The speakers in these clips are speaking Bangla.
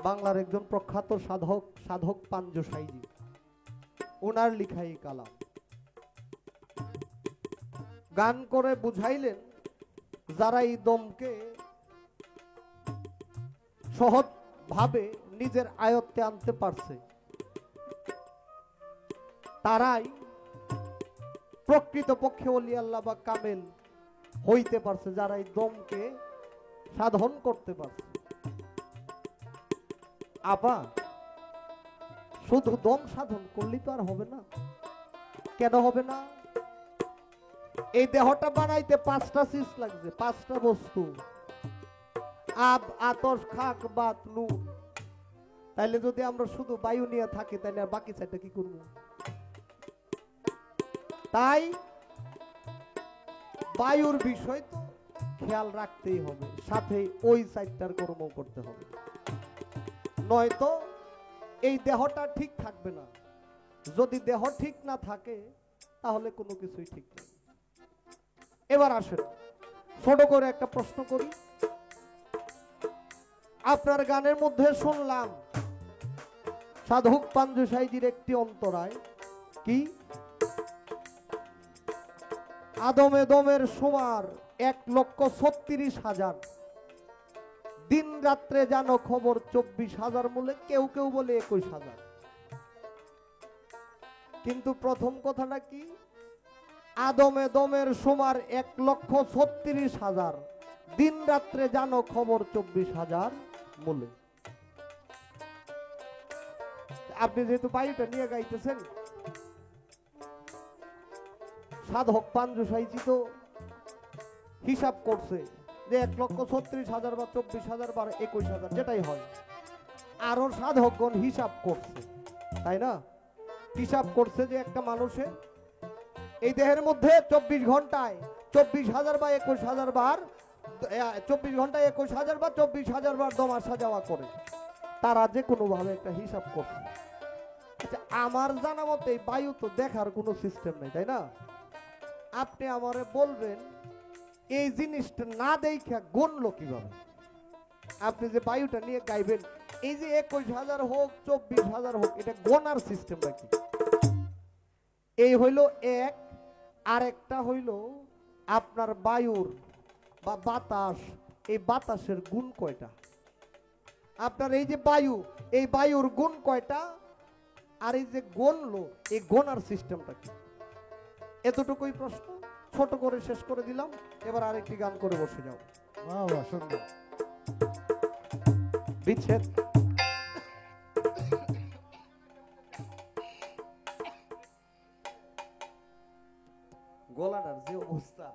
বাংলার একজন প্রখ্যাত সাধক সাধক পাঞ্জু সাইজি, ওনার লিখা এই কালাম গান করে বুঝাইলেন যারা এই দমকে সহজ ভাবে নিজের আয়ত্তে আনতে পারছে তারাই প্রকৃতপক্ষে ওলি আল্লাহ বা কামেল হইতে পারছে, যারা এই দমকে সাধন করতে পারছে। আবার শুধু দম সাধন করলেই তো আর হবে না। কেন হবে না? এই দেহটা বানাইতে 5টা চিজ লাগছে, 5টা বস্তু, আব, আতশ, খাক, বাত, নুন। তাইলে যদি আমরা শুধু বায়ু নিয়ে থাকি তাহলে আর বাকি 4টা কি করব? তাই বায়ুর বিষয় তো খেয়াল রাখতেই হবে, সাথে ওই 4টার কর্ম করতে হবে, নয়তো এই দেহটা ঠিক থাকবে না। যদি দেহ ঠিক না থাকে তাহলে কোনো কিছুই ঠিক নেই। এবার আসেন ছোট করে একটা প্রশ্ন করি। আপনার গানের মধ্যে শুনলাম সাধক পাঞ্জু সাইজির একটি অন্তরায় কি, আদমে দমের সমার 1,36,000, দিন রাত্রে জানো খবর 24,000 বলে, কেউ কেউ বলে 21,000। কিন্তু প্রথম কথাটা কি, আদমে দমের সমার 1,36,000, দিন রাত্রে জানো খবর 24,000 বলে। আপনি যেহেতু বায়ুটা নিয়ে গাইতেছেন, সাধক পাঞ্জু সাইজি তো হিসাব করছে যে 1,36,000 বা 24,000 বা 21,000 যেটাই হয়, আরো সাধকগণ হিসাব করছে, তাই না? হিসাব করছে যে একটা মানুষের এই দেহের মধ্যে 24 ঘন্টায় 24,000 বা 21,000 বার, 24 ঘন্টায় 21,000 বা 24,000 বার দম আসা যাওয়া করে। তারা যে কোনো ভাবে একটা হিসাব করছে। আচ্ছা, আমার জানা মতে বায়ু তো দেখার কোনো সিস্টেম নেই, তাই না? আপনি আমারে বলবেন এই জিনিসটা না দেখা গণলো কিভাবে? আপনি যে বায়ুটা নিয়ে গাইবেন, এই যে 21,000 হোক 24,000 হোক, এটা গণার সিস্টেমটা কি? এই হইল এক। আর একটা হইল আপনার বায়ুর বা বাতাস, এই বাতাসের গুণ কয়টা? আপনার এই যে বায়ু, এই বায়ুর গুণ কয়টা? আর এই যে গণলো, এই গণার সিস্টেমটা কি? এতটুকুই প্রশ্ন, ছোট করে শেষ করে দিলাম। এবার আরেকটি গান করে বসে যাও। বাহ, সুন্দর। বিচ্ছেদ। গলাটার যে অবস্থা,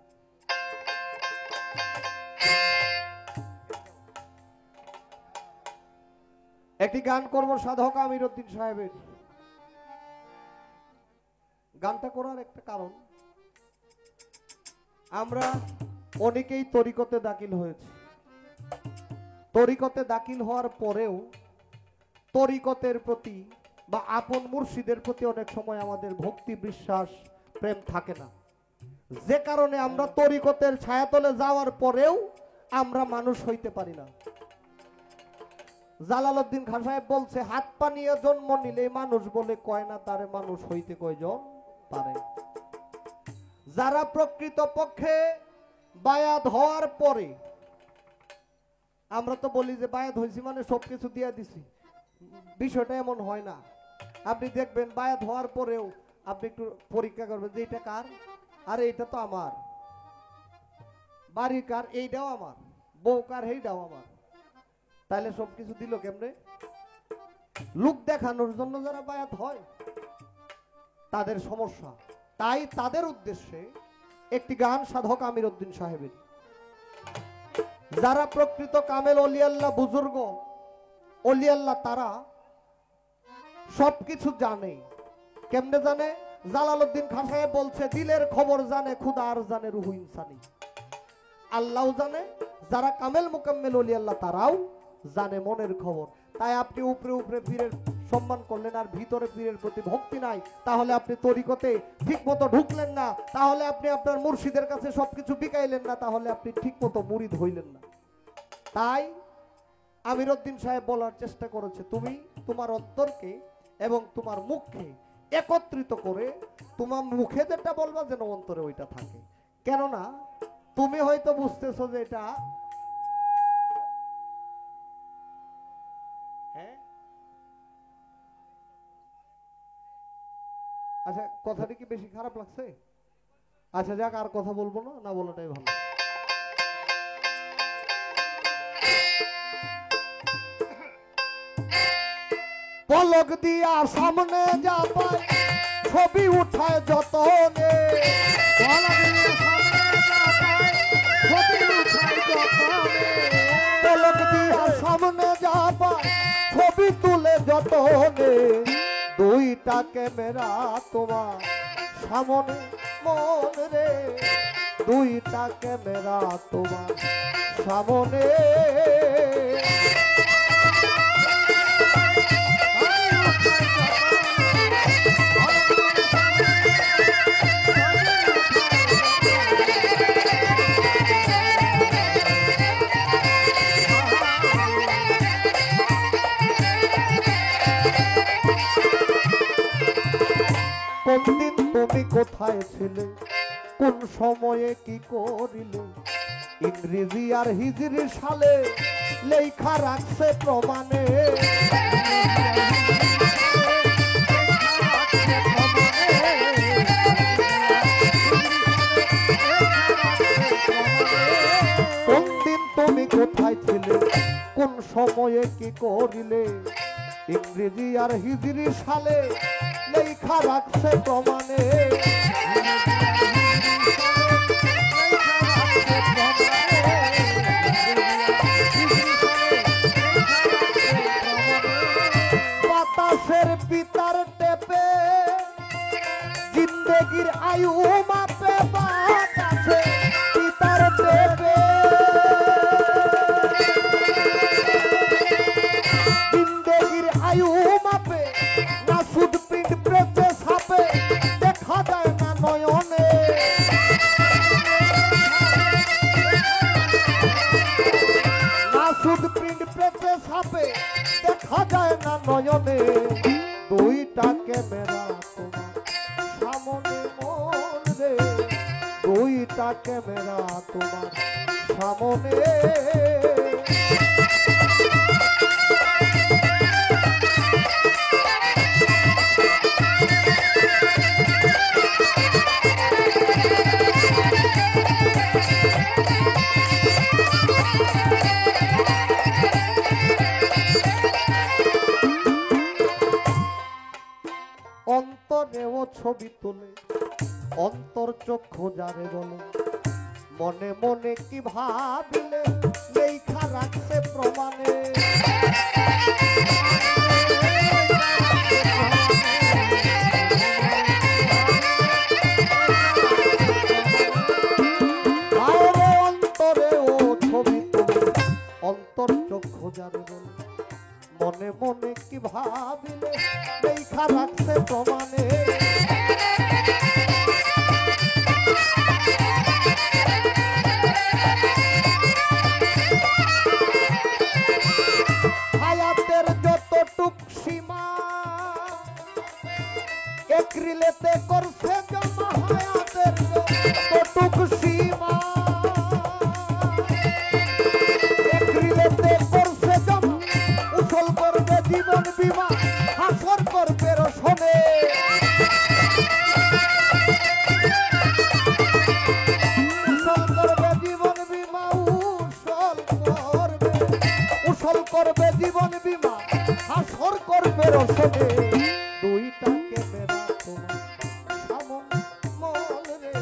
একটি গান করব সাধক আমির উদ্দিন সাহেবের। গানটা করার একটা কারণ, আমরা অনেকেই তরিকতে দাখিল হয়েছে। তরিকতে দাখিল হওয়ার পরেও তরিকতের প্রতি বা আপন মুর্শিদের প্রতি অনেক সময় আমাদের ভক্তি, বিশ্বাস, প্রেম থাকে না, যে কারণে আমরা তরিকতের ছায়াতলে যাওয়ার পরেও আমরা মানুষ হইতে পারি না। জালালউদ্দিন খান সাহেব বলছে, হাত পা নিয়ে জন্ম নিলে মানুষ বলে কয় না, তারে মানুষ হইতে কয়জন পারে। যারা প্রকৃত পক্ষে বায়াত হওয়ার পরে, আমরা তো বলি যে বায়াত হয়েছি মানে সবকিছু দিয়ে দিছি, বিষয়টা এমন হয় না। আপনি দেখবেন বায়াত হওয়ার পরেও আপনি একটু পরীক্ষা করবেন যে এটা কার, আরে এটা তো আমার, বাড়ি কার, এইটাও আমার, বউ কার, এইটাও আমার। তাহলে সবকিছু দিল কেমনে? লোক দেখানোর জন্য যারা বায়াত হয় তাদের সমস্যা। তাই তাদের উদ্দেশ্যে একটি গান সাধক আমির উদ্দিন সাহেবের। যারা প্রকৃত কামেল ওলি আল্লাহ, বুজুর্গ ওলি আল্লাহ, তারা সবকিছু জানে। কেমনে জানে? জালালউদ্দিন খান সাহেব বলছে, দিলের খবর জানে খুদা, আর জানে রুহু ইনসানি। আল্লাহ জানে, যারা কামেল মুকাম্মেল ওলি আল্লাহ তারাও জানে মনের খবর। তাই আপনি উপরে উপরে পীরের সম্মান করলেন আর ভিতরে পীরের প্রতি ভক্তি নাই, তাহলে আপনি তরিকতে ঠিক মতো ঢুকলেন না, তাহলে আপনি আপনার মুর্শিদের কাছে সবকিছু বিকাইলেন না, তাহলে আপনি ঠিক মতো মুরিদ হইলেন না। তাই আমিরউদ্দিন সাহেব বলার চেষ্টা করেছে, তুমি তোমার অন্তরকে এবং তোমার মুখকে একত্রিত করে তোমার মুখে যেটা বলবা যেন অন্তরে ওইটা থাকে। কেননা তুমি হয়তো বুঝতেছো যে এটা হ্যাঁ, আচ্ছা কথাটা কি বেশি খারাপ লাগছে? আচ্ছা যাক, আর কথা বলবো না, না বলাটাই ভালো। পলক দিয়া সামনে যাবা ছবি উঠায় যতনে, পলক দিয়া সামনে যাবা ছবি তুলে যতনে, দুইটা ক্যামেরা তোমার সামনে মন রে, দুইটা ক্যামেরা তোমার সামনে। কোনদিন তুমি কোথায় ছিলে, কোন সময়ে কি করিলে, ইংরেজি আর হিজরি সালে লেখা রাখছে প্রমাণে। কোনদিন তুমি কোথায় ছিলে, কোন সময়ে কি করিলে, ইংরেজি আর হিজরি সালে লেখা রাখছে প্রমাণে। বাতাসের পিতার টেপে জিন্দেগির আয়ু মাপে, বাতাসের পিতার টেপে জিন্দেগির আয়ু মাপে, না সুদ পিণ্ড প্রেতে ছাপে দেখা যায় না নয়নে। না সুদ পিণ্ড প্রেতে ছাপে দেখা যায় না নয়নে, দুইটা ক্যামেরা তোমার সামনে মন রে, দুইটা ক্যামেরা তোমার সামনে। অন্তরেও ছবি তোলে অন্তর চক্ষু যারে বলে, মনে মনে কি ভাবিলে লেখা রাখছে প্রমাণে। অন্তরেও ছবি তোলে অন্তর চক্ষু যারে বলে, মনে মনে কি ভাবিলে লেখা রাখছে প্রমাণে। হায়াতের যতটুক সীমা একরিলেতে করছে জমা, হায়াতের যতটুক সীমা একরিলেতে করছে জমা, উছল করবে জীবন বিমা, হাসর করবে রসনে। উছল করবে জীবন বিমা, উছল করবে জীবন বিমা, হাসর করবে রসনে। দুইটা ক্যামেরা তোমার সামনে মন রে,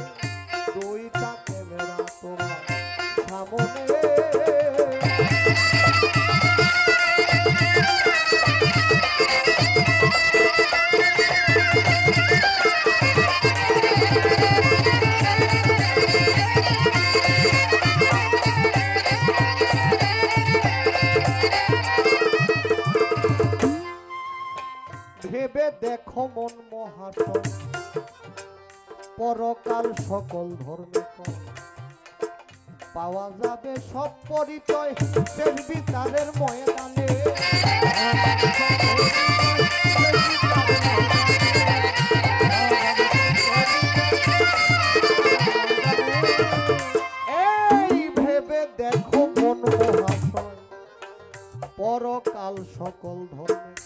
দুইটা ক্যামেরা তোমার সামনে। ভেবে দেখো মন মহাশয়, পরকাল সকল ধর্মে পাওয়া যাবে সব পরিচয় শেষ বিচারের ময়দানে। এই ভেবে দেখো মন মহাশয়, পরকাল সকল ধর্মের।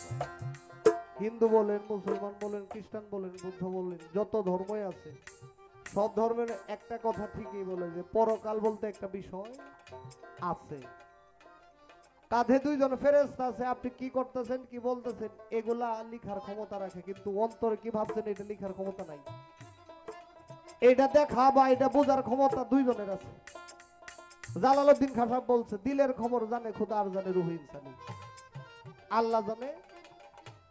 হিন্দু বলেন, মুসলমান বলেন, খ্রিস্টান বলেন, বুদ্ধ বলেন, যত ধর্মই আছে সব ধর্মের একটা কথা ঠিকই বলে যে পরকাল বলতে একটা বিষয় আছে। কাঁধে দুইজন ফেরেশতা আছে, আপনি কি করতেছেন কি বলতেছেন এগুলা লিখার ক্ষমতা রাখে, কিন্তু অন্তরে কি ভাবছেন এটা লিখার ক্ষমতা নাই। এটা দেখা বা এটা বোঝার ক্ষমতা দুইজনের আছে। জালালউদ্দিন খান সাহেব বলছে, দিলের খবর জানে খোদা আর জানে রুহ ইনসানি। আল্লাহ জানে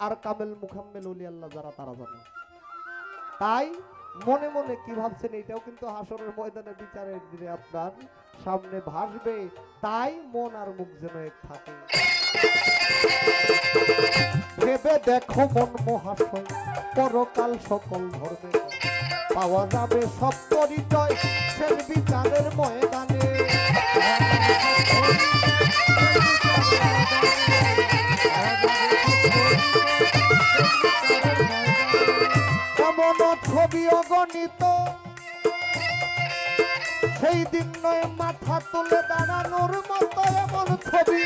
আর কামেল মুকাম্মেল ওলি আল্লাহ যারা তারা জানে। তাই মনে মনে কি ভাবছেন এটাও কিন্তু হাসরের ময়দানে বিচারের দিনে আপনার সামনে ভাসবে। তাই মন আর মুখ যেন এক থাকে। ভেবে দেখো মন মহাশয়, পরকাল সকল ধর্মে পাওয়া যাবে সব পরিচয় শেষ বিচারের ময়দানে। ছবি অগণিত সেই দিন নয় মাথা তুলে দাঁড়ানোর মতো এমন ছবি